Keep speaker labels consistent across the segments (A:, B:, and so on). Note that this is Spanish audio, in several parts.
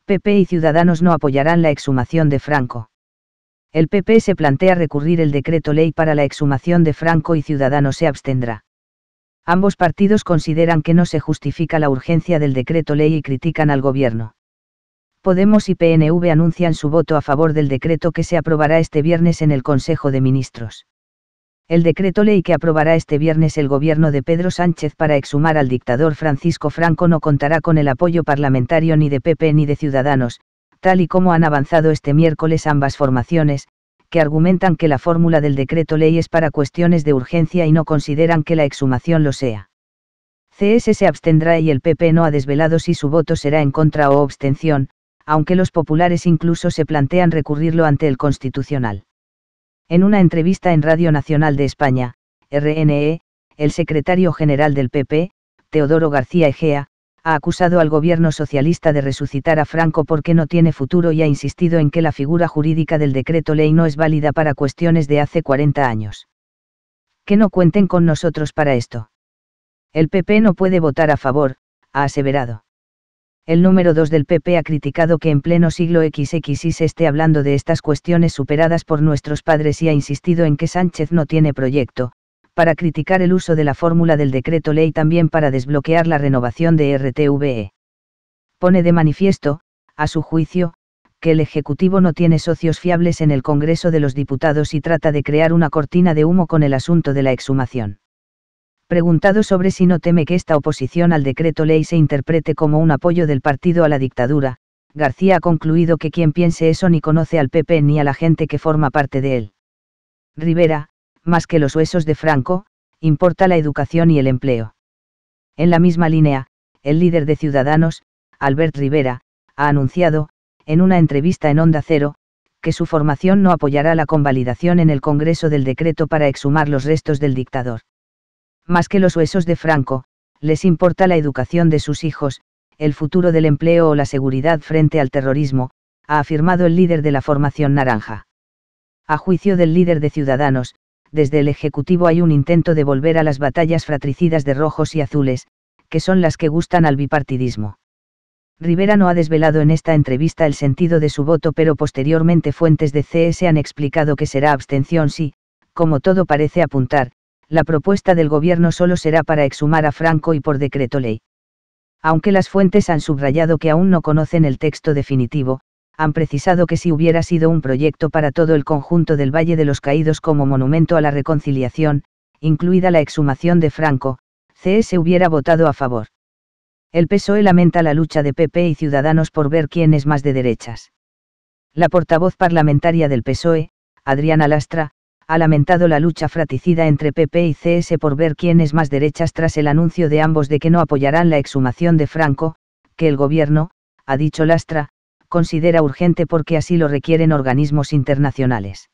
A: PP y Ciudadanos no apoyarán la exhumación de Franco. El PP se plantea recurrir el decreto ley para la exhumación de Franco y Ciudadanos se abstendrá. Ambos partidos consideran que no se justifica la urgencia del decreto ley y critican al gobierno. Podemos y PNV anuncian su voto a favor del decreto que se aprobará este viernes en el Consejo de Ministros. El decreto ley que aprobará este viernes el gobierno de Pedro Sánchez para exhumar al dictador Francisco Franco no contará con el apoyo parlamentario ni de PP ni de Ciudadanos, tal y como han avanzado este miércoles ambas formaciones, que argumentan que la fórmula del decreto ley es para cuestiones de urgencia y no consideran que la exhumación lo sea. CS se abstendrá y el PP no ha desvelado si su voto será en contra o abstención, aunque los populares incluso se plantean recurrirlo ante el Constitucional. En una entrevista en Radio Nacional de España, RNE, el secretario general del PP, Teodoro García Egea, ha acusado al gobierno socialista de resucitar a Franco porque no tiene futuro y ha insistido en que la figura jurídica del decreto ley no es válida para cuestiones de hace 40 años. Que no cuenten con nosotros para esto. El PP no puede votar a favor, ha aseverado. El número 2 del PP ha criticado que en pleno siglo XXI se esté hablando de estas cuestiones superadas por nuestros padres y ha insistido en que Sánchez no tiene proyecto, para criticar el uso de la fórmula del decreto ley también para desbloquear la renovación de RTVE. Pone de manifiesto, a su juicio, que el Ejecutivo no tiene socios fiables en el Congreso de los Diputados y trata de crear una cortina de humo con el asunto de la exhumación. Preguntado sobre si no teme que esta oposición al decreto ley se interprete como un apoyo del partido a la dictadura, García ha concluido que quien piense eso ni conoce al PP ni a la gente que forma parte de él. Rivera, más que los huesos de Franco, importa la educación y el empleo. En la misma línea, el líder de Ciudadanos, Albert Rivera, ha anunciado, en una entrevista en Onda Cero, que su formación no apoyará la convalidación en el Congreso del decreto para exhumar los restos del dictador. Más que los huesos de Franco, les importa la educación de sus hijos, el futuro del empleo o la seguridad frente al terrorismo, ha afirmado el líder de la formación naranja. A juicio del líder de Ciudadanos, desde el Ejecutivo hay un intento de volver a las batallas fratricidas de rojos y azules, que son las que gustan al bipartidismo. Rivera no ha desvelado en esta entrevista el sentido de su voto, pero posteriormente fuentes de CS han explicado que será abstención si, como todo parece apuntar, la propuesta del gobierno solo será para exhumar a Franco y por decreto ley. Aunque las fuentes han subrayado que aún no conocen el texto definitivo, han precisado que si hubiera sido un proyecto para todo el conjunto del Valle de los Caídos como monumento a la reconciliación, incluida la exhumación de Franco, CS hubiera votado a favor. El PSOE lamenta la lucha de PP y Ciudadanos por ver quién es más de derechas. La portavoz parlamentaria del PSOE, Adriana Lastra, ha lamentado la lucha fratricida entre PP y CS por ver quién es más derechas tras el anuncio de ambos de que no apoyarán la exhumación de Franco, que el gobierno, ha dicho Lastra, considera urgente porque así lo requieren organismos internacionales.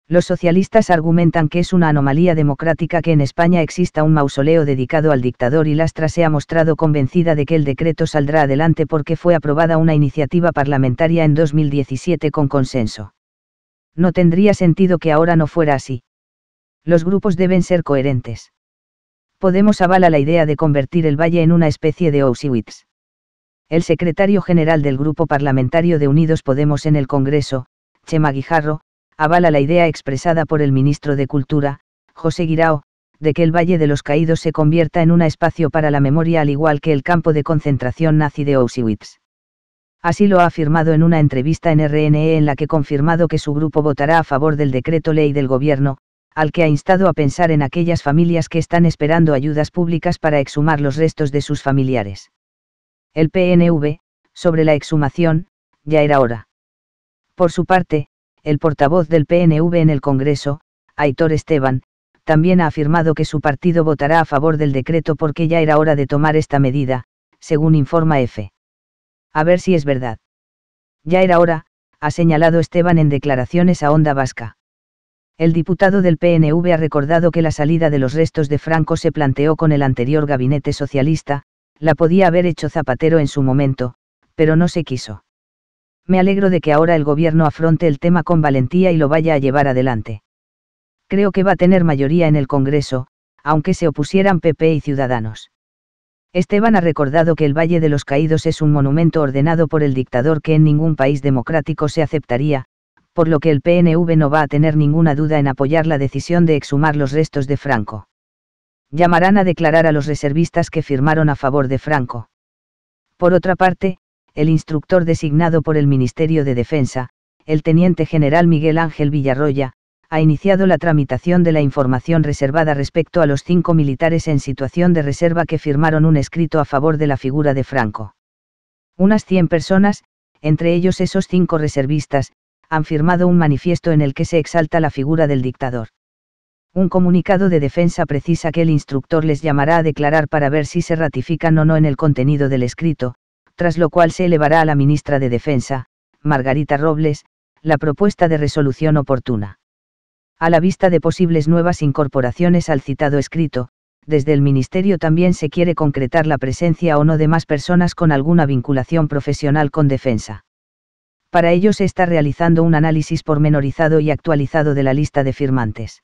A: Los socialistas argumentan que es una anomalía democrática que en España exista un mausoleo dedicado al dictador y Lastra se ha mostrado convencida de que el decreto saldrá adelante porque fue aprobada una iniciativa parlamentaria en 2017 con consenso. No tendría sentido que ahora no fuera así. Los grupos deben ser coherentes. Podemos avala la idea de convertir el Valle en una especie de Auschwitz. El secretario general del Grupo Parlamentario de Unidos Podemos en el Congreso, Chema Guijarro, avala la idea expresada por el ministro de Cultura, José Guirao, de que el Valle de los Caídos se convierta en un espacio para la memoria al igual que el campo de concentración nazi de Auschwitz. Así lo ha afirmado en una entrevista en RNE en la que ha confirmado que su grupo votará a favor del decreto ley del gobierno, al que ha instado a pensar en aquellas familias que están esperando ayudas públicas para exhumar los restos de sus familiares. El PNV, sobre la exhumación, ya era hora. Por su parte, el portavoz del PNV en el Congreso, Aitor Esteban, también ha afirmado que su partido votará a favor del decreto porque ya era hora de tomar esta medida, según informa EFE. A ver si es verdad. Ya era hora, ha señalado Esteban en declaraciones a Onda Vasca. El diputado del PNV ha recordado que la salida de los restos de Franco se planteó con el anterior gabinete socialista, la podía haber hecho Zapatero en su momento, pero no se quiso. Me alegro de que ahora el gobierno afronte el tema con valentía y lo vaya a llevar adelante. Creo que va a tener mayoría en el Congreso, aunque se opusieran PP y Ciudadanos. Esteban ha recordado que el Valle de los Caídos es un monumento ordenado por el dictador que en ningún país democrático se aceptaría, por lo que el PNV no va a tener ninguna duda en apoyar la decisión de exhumar los restos de Franco. Llamarán a declarar a los reservistas que firmaron a favor de Franco. Por otra parte, el instructor designado por el Ministerio de Defensa, el teniente general Miguel Ángel Villarroya, ha iniciado la tramitación de la información reservada respecto a los 5 militares en situación de reserva que firmaron un escrito a favor de la figura de Franco. Unas 100 personas, entre ellos esos 5 reservistas, han firmado un manifiesto en el que se exalta la figura del dictador. Un comunicado de defensa precisa que el instructor les llamará a declarar para ver si se ratifican o no en el contenido del escrito, tras lo cual se elevará a la ministra de Defensa, Margarita Robles, la propuesta de resolución oportuna. A la vista de posibles nuevas incorporaciones al citado escrito, desde el Ministerio también se quiere concretar la presencia o no de más personas con alguna vinculación profesional con defensa. Para ello se está realizando un análisis pormenorizado y actualizado de la lista de firmantes.